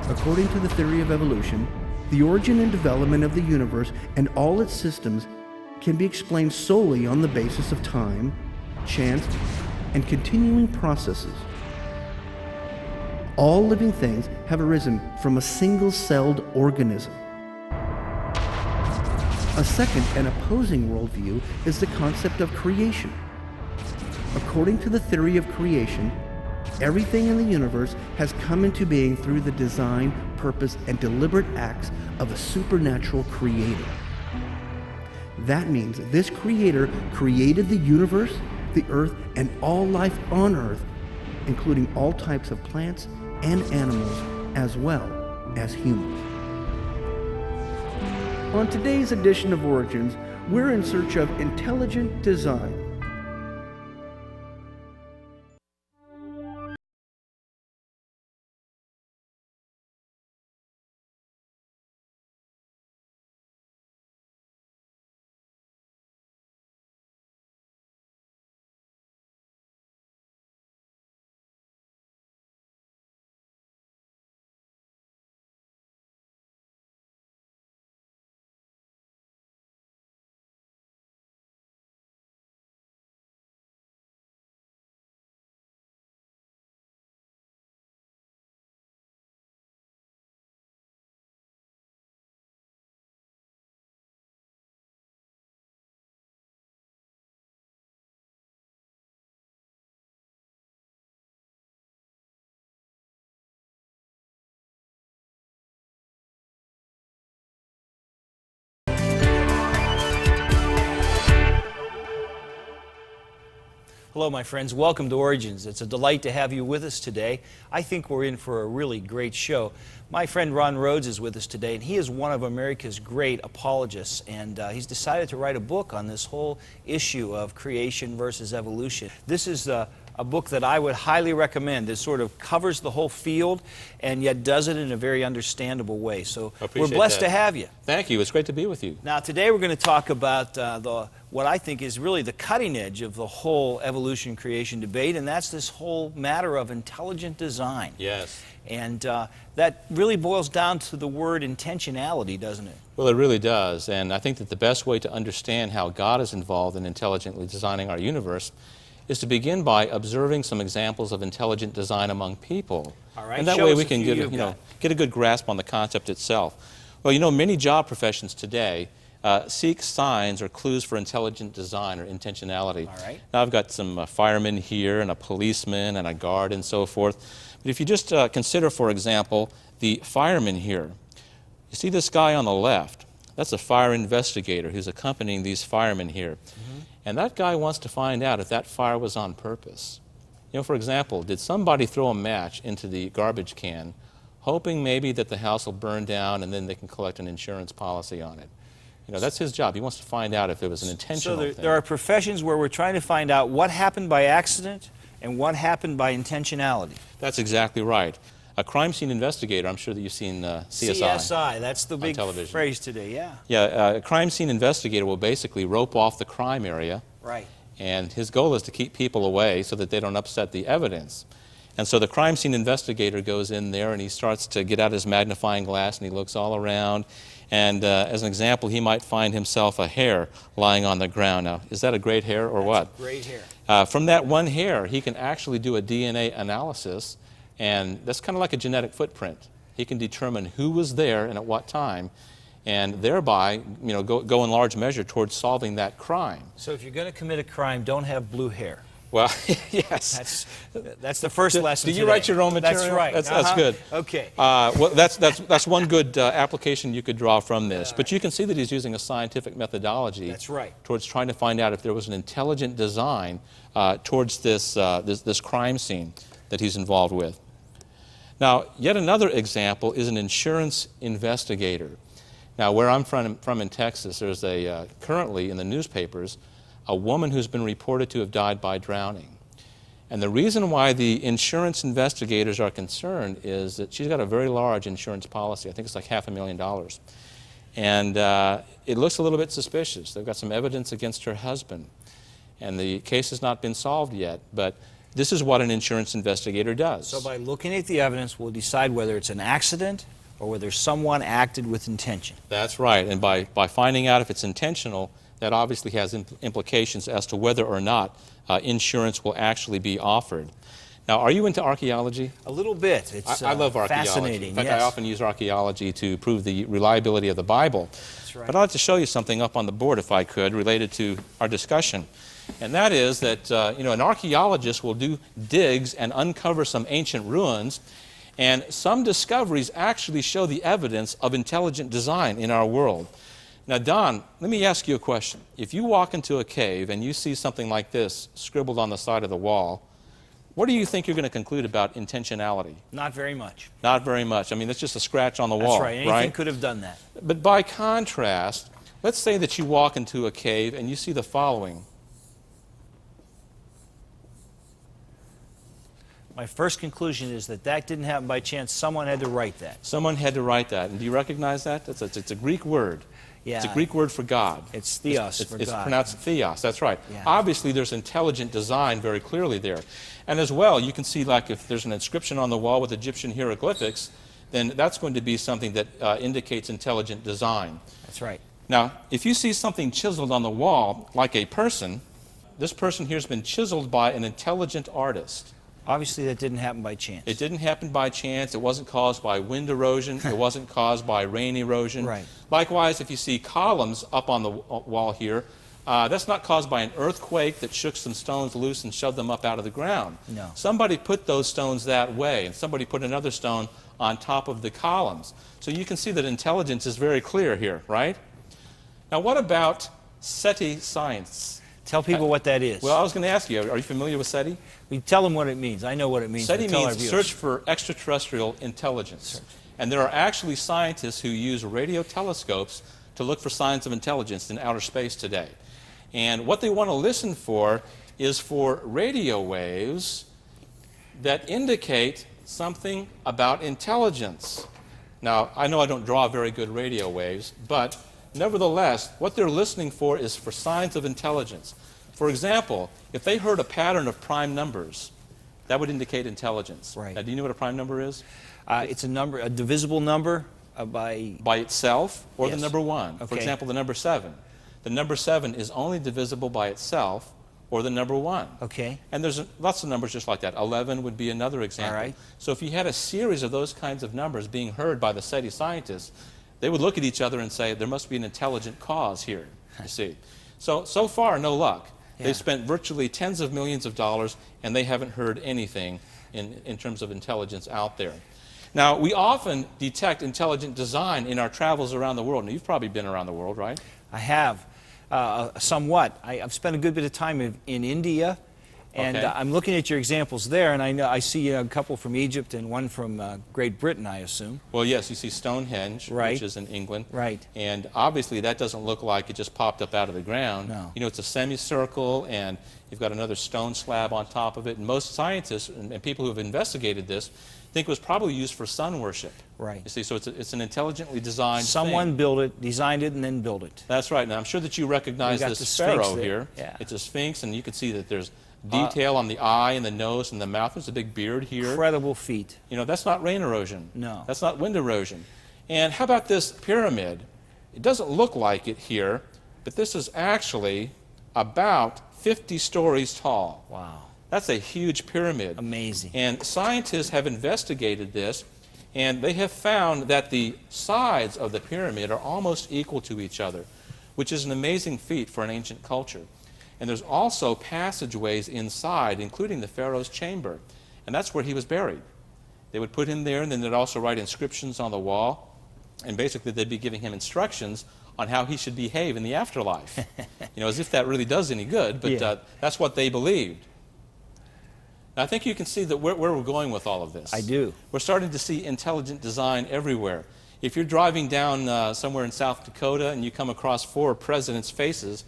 According to the theory of evolution, the origin and development of the universe and all its systems can be explained solely on the basis of time, chance, and continuing processes. All living things have arisen from a single-celled organism. A second and opposing worldview is the concept of creation. According to the theory of creation, everything in the universe has come into being through the design, purpose, and deliberate acts of a supernatural creator. That means this creator created the universe, the earth, and all life on earth, including all types of plants and animals, as well as humans. On today's edition of Origins, we're in search of intelligent design. Hello, my friends. Welcome to Origins. It's a delight to have you with us today. I think we're in for a really great show. My friend Rhodes is with us today, and he is one of America's great apologists, and he's decided to write a book on this whole issue of creation versus evolution. This is a book that I would highly recommend. It sort of covers the whole field and yet does it in a very understandable way. So we're blessed to have you. Thank you. It's great to be with you. Now, today we're going to talk about what I think is really the cutting edge of the whole evolution-creation debate, and that's this whole matter of intelligent design. Yes. And that really boils down to the word intentionality, doesn't it? Well, it really does. And I think that the best way to understand how God is involved in intelligently designing our universe is to begin by observing some examples of intelligent design among people. All right. And that way we can get a good grasp on the concept itself. Well, you know, many job professions today seek signs or clues for intelligent design or intentionality. All right. Now, I've got some firemen here and a policeman and a guard and so forth. But if you just consider, for example, the fireman here. You see this guy on the left? That's a fire investigator who's accompanying these firemen here. Mm-hmm. And that guy wants to find out if that fire was on purpose. You know, for example, did somebody throw a match into the garbage can, hoping maybe that the house will burn down and then they can collect an insurance policy on it? You know, that's his job. He wants to find out if it was an intentional thing. So there are professions where we're trying to find out what happened by accident and what happened by intentionality. That's exactly right. A crime scene investigator, I'm sure that you've seen CSI. CSI, that's the big television. phrase today, yeah. Yeah, a crime scene investigator will basically rope off the crime area. Right. And his goal is to keep people away so that they don't upset the evidence. And so the crime scene investigator goes in there and he starts to get out his magnifying glass and he looks all around. And as an example, he might find himself a hair lying on the ground. Now, is that a great hair or what? That's a great hair. From that one hair, he can actually do a DNA analysis, and that's kind of like a genetic footprint. He can determine who was there and at what time, and thereby, you know, go in large measure towards solving that crime. So if you're going to commit a crime, don't have blue hair. Well, yes. That's the first lesson. Did you today. write your own material? That's right. That's good. Okay. Well, that's one good application you could draw from this. But you can see that he's using a scientific methodology. That's right. Towards trying to find out if there was an intelligent design towards this crime scene that he's involved with. Now, yet another example is an insurance investigator. Now, where I'm from in Texas, there's currently in the newspapers a woman who's been reported to have died by drowning. And the reason why the insurance investigators are concerned is that she's got a very large insurance policy. I think it's like $500,000. And it looks a little bit suspicious. They've got some evidence against her husband. And the case has not been solved yet. But This is what an insurance investigator does. So by looking at the evidence, we'll decide whether it's an accident or whether someone acted with intention. That's right. And by finding out if it's intentional, that obviously has implications as to whether or not insurance will actually be offered. Now, are you into archaeology? A little bit. It's I love archaeology. fascinating. In fact, yes. I often use archaeology to prove the reliability of the Bible. That's right. But I'd like to show you something up on the board, if I could, related to our discussion. And that is that an archaeologist will do digs and uncover some ancient ruins, and some discoveries actually show the evidence of intelligent design in our world. Now, Donn, let me ask you a question. If you walk into a cave and you see something like this scribbled on the side of the wall, what do you think you're going to conclude about intentionality? Not very much. Not very much. I mean, it's just a scratch on the wall, That's right. Anything could have done that. But by contrast, let's say that you walk into a cave and you see the following. My first conclusion is that that didn't happen by chance. Someone had to write that. Someone had to write that. And do you recognize that? It's a Greek word. Yeah. It's a Greek word for God. It's theos for It's God. pronounced theos, that's right. Yeah. Obviously, there's intelligent design very clearly there. And as well, you can see, like, if there's an inscription on the wall with Egyptian hieroglyphics, then that's going to be something that indicates intelligent design. That's right. Now, if you see something chiseled on the wall, like a person, this person here has been chiseled by an intelligent artist. Obviously, that didn't happen by chance. It didn't happen by chance. It wasn't caused by wind erosion. It wasn't caused by rain erosion. Right. Likewise, if you see columns up on the wall here, that's not caused by an earthquake that shook some stones loose and shoved them up out of the ground. No. Somebody put those stones that way, and somebody put another stone on top of the columns. So you can see that intelligence is very clear here, right? Now, what about SETI science? Tell people what that is. Well, I was going to ask you, are you familiar with SETI? We tell them what it means. I know what it means. SETI but tell our means viewers. Search for Extraterrestrial Intelligence. And there are actually scientists who use radio telescopes to look for signs of intelligence in outer space today. And what they want to listen for is for radio waves that indicate something about intelligence. Now, I know I don't draw very good radio waves, but nevertheless, what they're listening for is for signs of intelligence. For example, if they heard a pattern of prime numbers, that would indicate intelligence. Right. Now, do you know what a prime number is? It's a number, a divisible number by itself or Yes. the number 1. For Okay. example, the number 7. The number 7 is only divisible by itself or the number 1. Okay. And there's lots of numbers just like that. 11 would be another example. All right. So if you had a series of those kinds of numbers being heard by the SETI scientists, they would look at each other and say, there must be an intelligent cause here, you see. So far, no luck. Yeah. They've spent virtually tens of millions of dollars, and they haven't heard anything in terms of intelligence out there. Now, we often detect intelligent design in our travels around the world. Now, you've probably been around the world, right? I have somewhat. I've spent a good bit of time in India, and Okay. I'm looking at your examples there, and I see a couple from Egypt and one from Great Britain, I assume. Well, yes, you see Stonehenge, Right. which is in England. Right. And obviously that doesn't look like it just popped up out of the ground. No. You know, it's a semicircle, and you've got another stone slab on top of it. And most scientists and people who have investigated this think it was probably used for sun worship. Right. You see, so it's an intelligently designed Someone thing. built it, designed it, and then built it. That's right. Now, I'm sure that you recognize We got this the Sphinx pharaoh there. here. Yeah. It's a sphinx, and you can see that there's detail on the eye and the nose and the mouth. There's a big beard here. Incredible feat. You know, that's not rain erosion. No. That's not wind erosion. And how about this pyramid? It doesn't look like it here, but this is actually about 50 stories tall. Wow. That's a huge pyramid. Amazing. And scientists have investigated this, and they have found that the sides of the pyramid are almost equal to each other, which is an amazing feat for an ancient culture. And there's also passageways inside, including the pharaoh's chamber, and that's where he was buried. They would put him there, and then they'd also write inscriptions on the wall, and basically they'd be giving him instructions on how he should behave in the afterlife. You know, as if that really does any good, but Yeah. that's what they believed. Now, I think you can see that where we're going with all of this. I do. We're starting to see intelligent design everywhere. If you're driving down somewhere in South Dakota and you come across 4 presidents' faces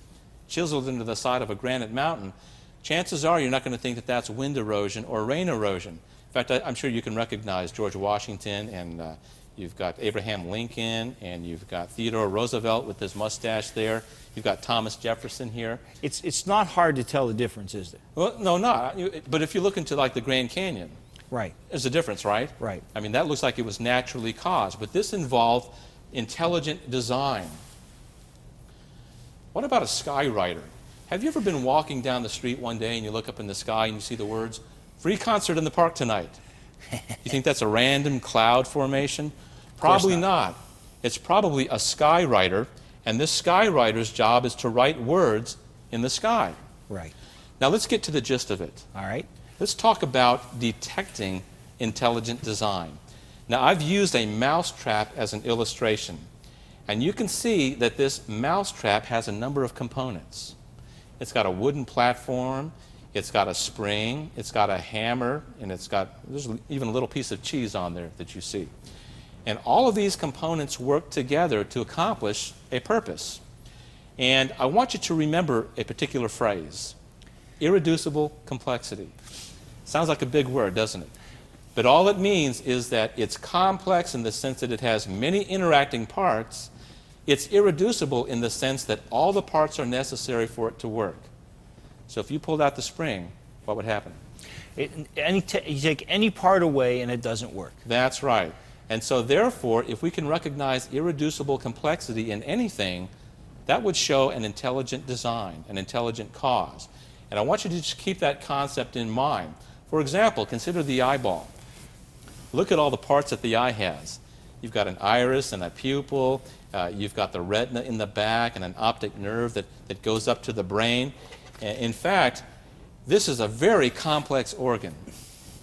chiseled into the side of a granite mountain, chances are you're not going to think that that's wind erosion or rain erosion. In fact, I'm sure you can recognize George Washington and You've got Abraham Lincoln, and you've got Theodore Roosevelt with his mustache there. You've got Thomas Jefferson here. It's not hard to tell the difference, is there? Well, no, not. But if you look into like the Grand Canyon, Right. there's a difference, right? Right. I mean, that looks like it was naturally caused, but this involved intelligent design. What about a skywriter? Have you ever been walking down the street one day and you look up in the sky and you see the words, "Free concert in the park tonight"? You think that's a random cloud formation? Probably not. It's probably a skywriter, and this skywriter's job is to write words in the sky. Right. Now let's get to the gist of it. All right. Let's talk about detecting intelligent design. Now, I've used a mousetrap as an illustration, and you can see that this mousetrap has a number of components. It's got a wooden platform, it's got a spring, it's got a hammer, and there's even a little piece of cheese on there that you see. And all of these components work together to accomplish a purpose. And I want you to remember a particular phrase: irreducible complexity. Sounds like a big word, doesn't it? But all it means is that it's complex in the sense that it has many interacting parts. It's irreducible in the sense that all the parts are necessary for it to work. So if you pulled out the spring, what would happen? You take any part away and it doesn't work. That's right. And so therefore, if we can recognize irreducible complexity in anything, that would show an intelligent design, an intelligent cause. And I want you to just keep that concept in mind. For example, consider the eyeball. Look at all the parts that the eye has. You've got an iris and a pupil, you've got the retina in the back and an optic nerve that goes up to the brain. In fact, this is a very complex organ.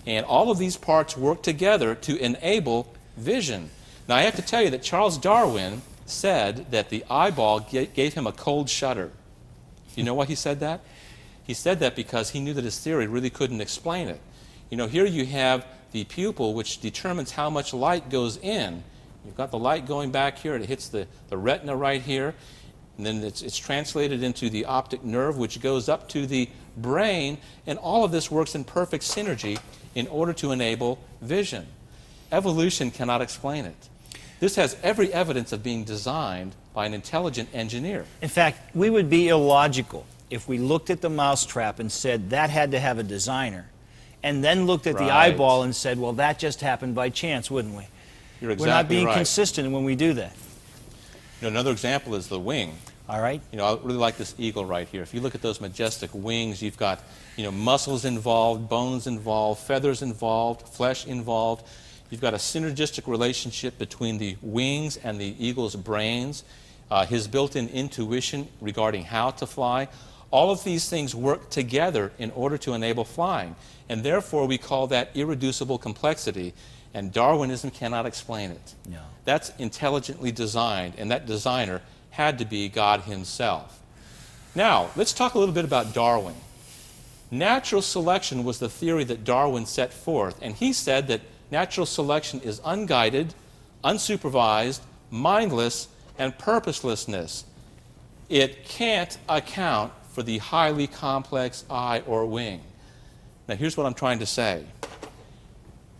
And all of these parts work together to enable vision. Now, I have to tell you that Charles Darwin said that the eyeball gave him a cold shudder. You know why he said that? He said that because he knew that his theory really couldn't explain it. You know, here you have the pupil, which determines how much light goes in. You've got the light going back here, it hits the retina right here, and then it's translated into the optic nerve, which goes up to the brain, and all of this works in perfect synergy in order to enable vision. Evolution cannot explain it. This has every evidence of being designed by an intelligent engineer. In fact, we would be illogical if we looked at the mousetrap and said that had to have a designer, and then looked at the eyeball and said, well, that just happened by chance, wouldn't we? You're exactly We're not being right. consistent when we do that. You know, another example is the wing. All right. You know, I really like this eagle right here. If you look at those majestic wings, you've got, you know, muscles involved, bones involved, feathers involved, flesh involved. You've got a synergistic relationship between the wings and the eagle's brains, his built-in intuition regarding how to fly. All of these things work together in order to enable flying. And therefore, we call that irreducible complexity. And Darwinism cannot explain it. No. That's intelligently designed, and that designer had to be God himself. Now, let's talk a little bit about Darwin. Natural selection was the theory that Darwin set forth, and he said that natural selection is unguided, unsupervised, mindless, and purposelessness. It can't account for the highly complex eye or wing. Now, here's what I'm trying to say.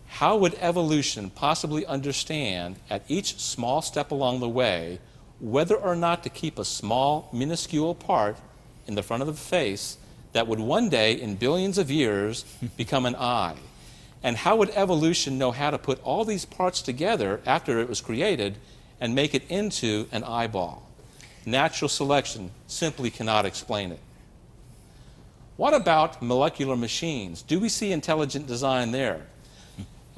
How would evolution possibly understand at each small step along the way whether or not to keep a small, minuscule part in the front of the face that would one day, in billions of years, become an eye? And how would evolution know how to put all these parts together after it was created and make it into an eyeball? Natural selection simply cannot explain it. What about molecular machines? Do we see intelligent design there?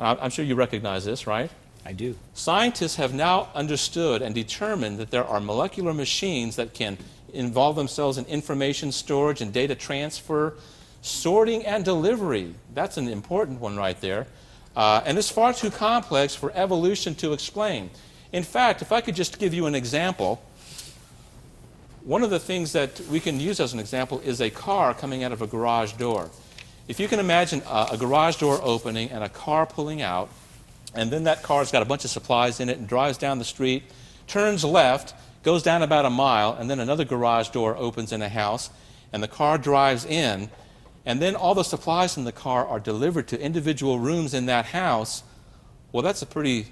I'm sure you recognize this, right? I do. Scientists have now understood and determined that there are molecular machines that can involve themselves in information storage and data transfer, sorting and delivery. That's an important one right there. And it's far too complex for evolution to explain. In fact, if I could just give you an example, one of the things that we can use as an example is a car coming out of a garage door. If you can imagine a garage door opening and a car pulling out, and then that car's got a bunch of supplies in it and drives down the street, turns left, goes down about a mile, and then another garage door opens in a house, and the car drives in, and then all the supplies in the car are delivered to individual rooms in that house. Well, that's a pretty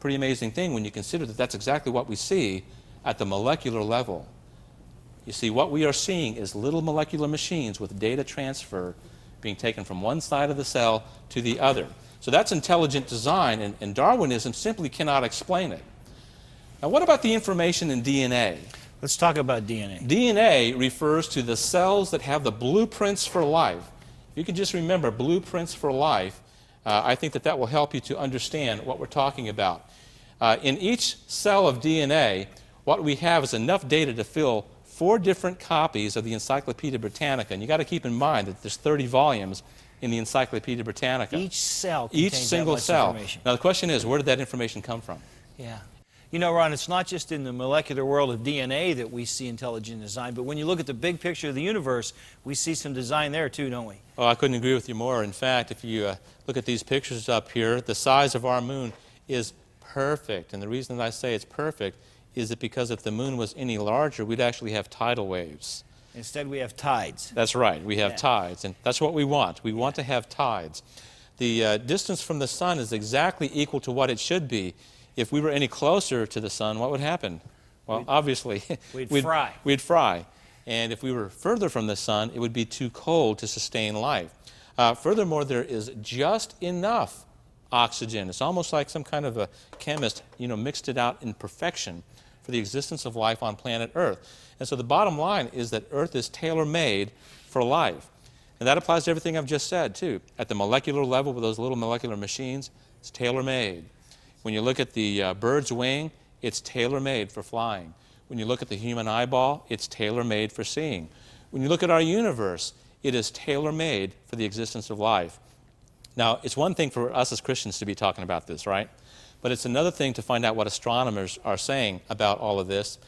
pretty amazing thing when you consider that that's exactly what we see at the molecular level. You see, what we are seeing is little molecular machines with data transfer being taken from one side of the cell to the other. So that's intelligent design, and Darwinism simply cannot explain it. Now, what about the information in DNA? Let's talk about DNA. DNA refers to the cells that have the blueprints for life. If you can just remember blueprints for life, I think that will help you to understand what we're talking about. In each cell of DNA, what we have is enough data to fill 4 different copies of the Encyclopedia Britannica. And you got to keep in mind that there's 30 volumes in the Encyclopedia Britannica. Each cell contains each single that much cell. Information. Now the question is, where did that information come from? Yeah. You know, Ron, it's not just in the molecular world of DNA that we see intelligent design, but when you look at the big picture of the universe, we see some design there too, don't we? Oh, I couldn't agree with you more. In fact, if you look at these pictures up here, the size of our moon is perfect. And the reason that I say it's perfect is that because if the moon was any larger, we'd actually have tidal waves. Instead, we have tides. That's right. We have tides, and that's what we want. We want to have tides. The distance from the sun is exactly equal to what it should be. If we were any closer to the sun, what would happen? Well, obviously, we'd fry. We'd fry. And if we were further from the sun, it would be too cold to sustain life. Furthermore, there is just enough oxygen. It's almost like some kind of a chemist, mixed it out in perfection for the existence of life on planet Earth. And so the bottom line is that Earth is tailor-made for life. And that applies to everything I've just said, too. At the molecular level with those little molecular machines, it's tailor-made. When you look at the bird's wing, it's tailor-made for flying. When you look at the human eyeball, it's tailor-made for seeing. When you look at our universe, it is tailor-made for the existence of life. Now, it's one thing for us as Christians to be talking about this, right? But it's another thing to find out what astronomers are saying about all of this.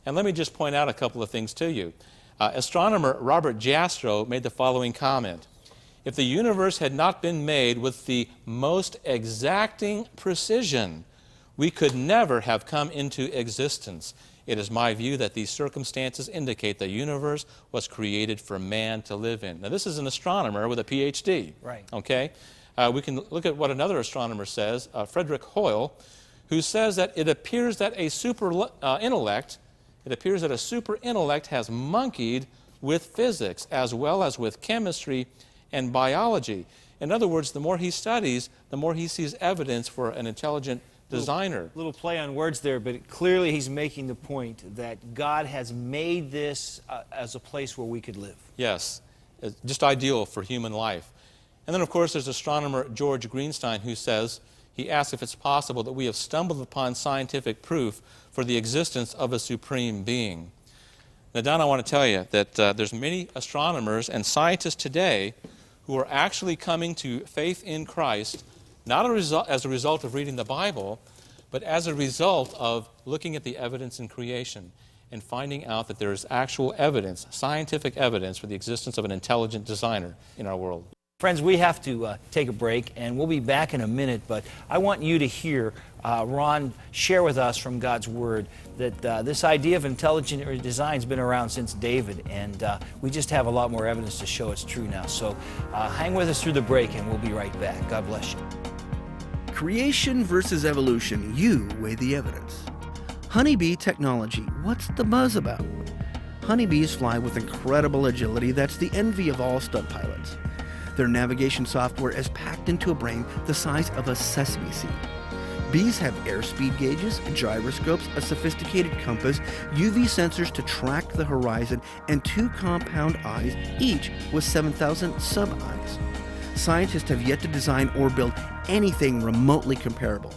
And let me just point out a couple of things to you. Astronomer Robert Jastrow made the following comment. If the universe had not been made with the most exacting precision, we could never have come into existence. It is my view that these circumstances indicate the universe was created for man to live in. Now, this is an astronomer with a PhD. Right. Okay? We can look at what another astronomer says, Frederick Hoyle, who says that it appears that a super intellect has monkeyed with physics as well as with chemistry and biology. In other words, the more he studies, the more he sees evidence for an intelligent designer. Little play on words there, but clearly he's making the point that God has made this as a place where we could live. Yes, it's just ideal for human life. And then, of course, there's astronomer George Greenstein who says, he asks if it's possible that we have stumbled upon scientific proof for the existence of a supreme being. Now, Donn, I want to tell you that there's many astronomers and scientists today who are actually coming to faith in Christ, not as a result of reading the Bible, but as a result of looking at the evidence in creation and finding out that there is actual evidence, scientific evidence, for the existence of an intelligent designer in our world. Friends, we have to take a break, and we'll be back in a minute, but I want you to hear Ron share with us from God's Word that this idea of intelligent design has been around since David, and we just have a lot more evidence to show it's true now. So hang with us through the break, and we'll be right back. God bless you. Creation versus evolution. You weigh the evidence. Honeybee technology. What's the buzz about? Honeybees fly with incredible agility that's the envy of all stunt pilots. Their navigation software is packed into a brain the size of a sesame seed. Bees have airspeed gauges, gyroscopes, a sophisticated compass, UV sensors to track the horizon, and 2 compound eyes, each with 7,000 sub-eyes. Scientists have yet to design or build anything remotely comparable.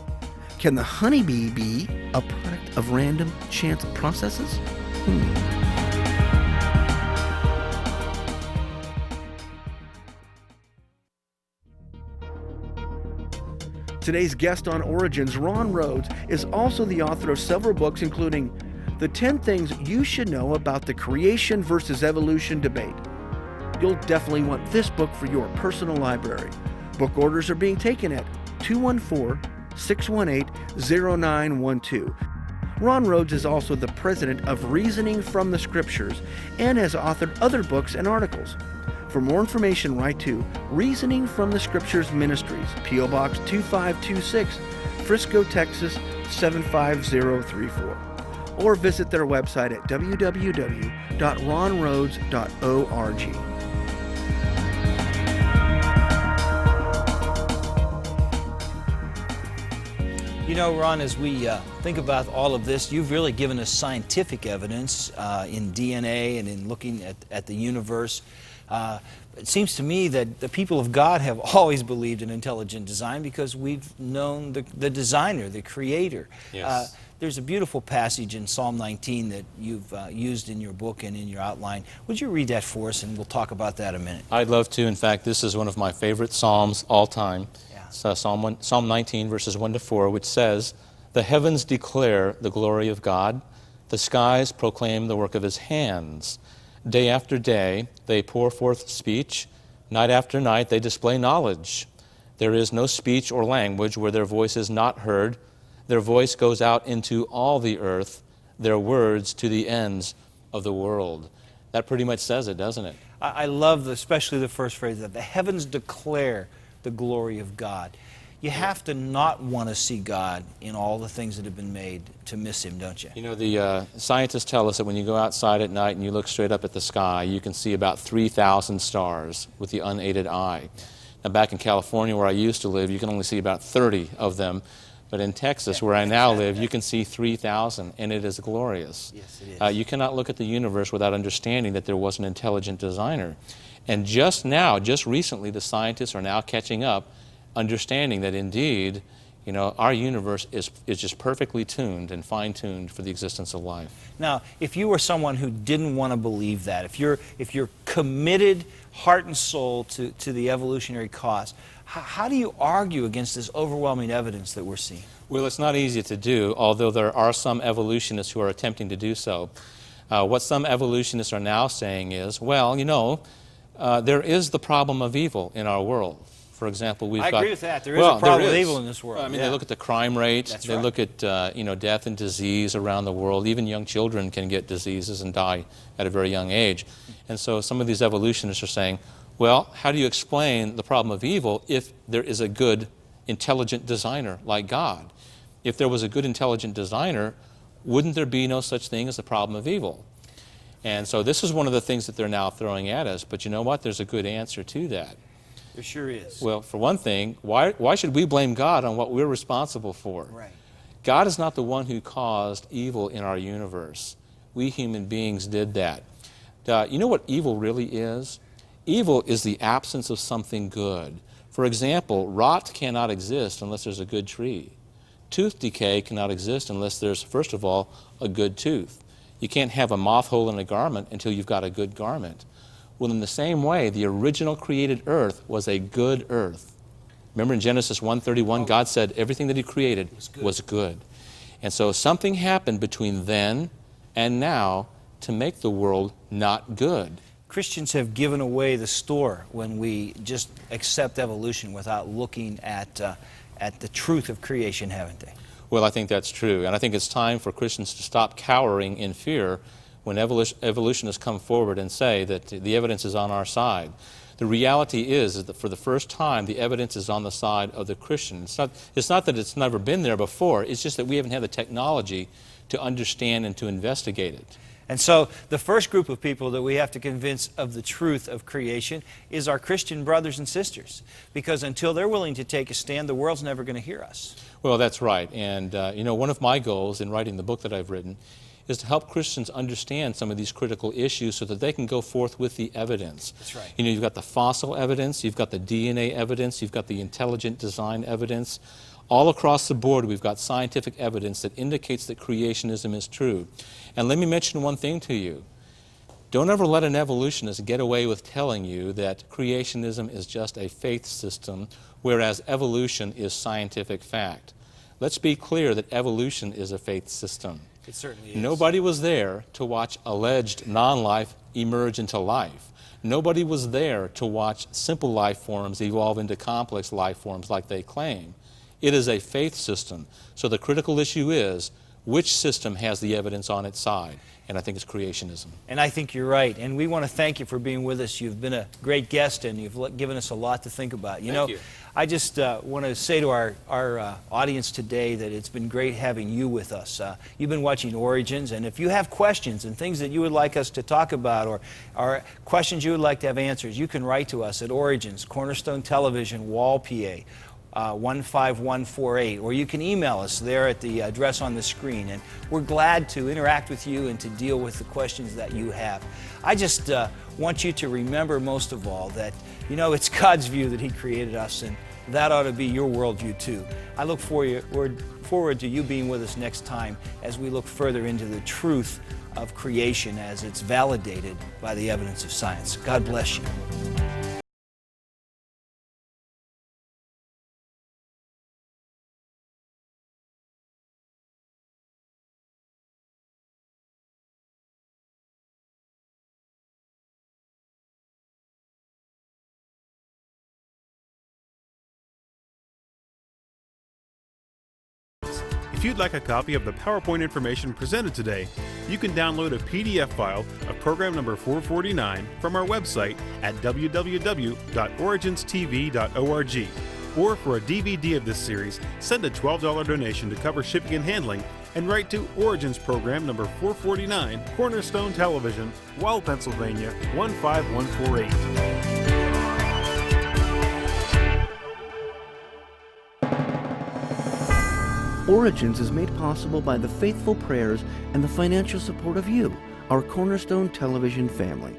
Can the honeybee be a product of random chance processes? Today's guest on Origins, Ron Rhodes, is also the author of several books, including The 10 Things You Should Know About the Creation versus Evolution Debate. You'll definitely want this book for your personal library. Book orders are being taken at 214-618-0912. Ron Rhodes is also the president of Reasoning from the Scriptures and has authored other books and articles. For more information, write to Reasoning from the Scriptures Ministries, P.O. Box 2526, Frisco, Texas 877-885-0034 or visit their website at www.ronrhodes.org. You know, Ron, as we think about all of this, you've really given us scientific evidence in DNA and in looking at the universe. It seems to me that the people of God have always believed in intelligent design because we've known the designer, the creator. Yes. There's a beautiful passage in Psalm 19 that you've used in your book and in your outline. Would you read that for us, and we'll talk about that in a minute? I'd love to. In fact, this is one of my favorite Psalms all time. So Psalm 19, verses 1 to 4, which says, "The heavens declare the glory of God. The skies proclaim the work of his hands. Day after day they pour forth speech. Night after night they display knowledge. There is no speech or language where their voice is not heard. Their voice goes out into all the earth, their words to the ends of the world." That pretty much says it, doesn't it? I love especially the first phrase, that the heavens declare the glory of God. You have to not want to see God in all the things that have been made to miss him, don't you? You know, the scientists tell us that when you go outside at night and you look straight up at the sky, you can see about 3,000 stars with the unaided eye. Now, back in California where I used to live, you can only see about 30 of them. But in Texas, where I now live, you can see 3,000, and it is glorious. Yes, it is. You cannot look at the universe without understanding that there was an intelligent designer. And just now, just recently, the scientists are now catching up, understanding that indeed, you know, our universe is just perfectly tuned and fine-tuned for the existence of life. Now, if you were someone who didn't want to believe that, if you're committed heart and soul to the evolutionary cause, how do you argue against this overwhelming evidence that we're seeing? Well, it's not easy to do, although there are some evolutionists who are attempting to do so. What some evolutionists are now saying is, well, you know, there is the problem of evil in our world. For example, we've got... I agree with that. There is a problem with evil in this world. I mean, they look at the crime rate. That's they right. look at you know, death and disease around the world. Even young children can get diseases and die at a very young age. And so some of these evolutionists are saying, well, how do you explain the problem of evil if there is a good, intelligent designer like God? If there was a good, intelligent designer, wouldn't there be no such thing as the problem of evil? And so this is one of the things that they're now throwing at us. But you know what? There's a good answer to that. There sure is. Well, for one thing, why should we blame God on what we're responsible for? Right. God is not the one who caused evil in our universe. We human beings did that. You know what evil really is? Evil is the absence of something good. For example, rot cannot exist unless there's a good tree. Tooth decay cannot exist unless there's, first of all, a good tooth. You can't have a moth hole in a garment until you've got a good garment. Well, in the same way, the original created earth was a good earth. Remember in Genesis 1:31, God said everything that he created was good. And so something happened between then and now to make the world not good. Christians have given away the store when we just accept evolution without looking at the truth of creation, haven't they? Well, I think that's true. And I think it's time for Christians to stop cowering in fear when evolutionists come forward and say that the evidence is on our side. The reality is that for the first time, the evidence is on the side of the Christian. It's not that it's never been there before. It's just that we haven't had the technology to understand and to investigate it. And so the first group of people that we have to convince of the truth of creation is our Christian brothers and sisters. Because until they're willing to take a stand, the world's never going to hear us. Well, that's right. And, you know, one of my goals in writing the book that I've written is to help Christians understand some of these critical issues so that they can go forth with the evidence. That's right. You know, you've got the fossil evidence, you've got the DNA evidence, you've got the intelligent design evidence. All across the board, we've got scientific evidence that indicates that creationism is true. And let me mention one thing to you. Don't ever let an evolutionist get away with telling you that creationism is just a faith system, whereas evolution is scientific fact. Let's be clear that evolution is a faith system. It certainly is. Nobody was there to watch alleged non-life emerge into life. Nobody was there to watch simple life forms evolve into complex life forms like they claim. It is a faith system. So the critical issue is, which system has the evidence on its side? And I think it's creationism. And I think you're right. And we want to thank you for being with us. You've been a great guest, and you've given us a lot to think about. Thank you. I just want to say to our audience today that it's been great having you with us. You've been watching Origins, and if you have questions and things that you would like us to talk about, or questions you would like to have answers, you can write to us at Origins, Cornerstone Television, Wall, PA. 15148, or you can email us there at the address on the screen, and we're glad to interact with you and to deal with the questions that you have. I just want you to remember most of all that, you know, it's God's view that He created us, and that ought to be your worldview too. I look forward to you being with us next time as we look further into the truth of creation as it's validated by the evidence of science. God bless you. If you'd like a copy of the PowerPoint information presented today, you can download a PDF file of program number 449 from our website at www.originstv.org. Or for a DVD of this series, send a $12 donation to cover shipping and handling and write to Origins program number 449, Cornerstone Television, Wall, Pennsylvania 15148. Origins is made possible by the faithful prayers and the financial support of you, our Cornerstone Television family.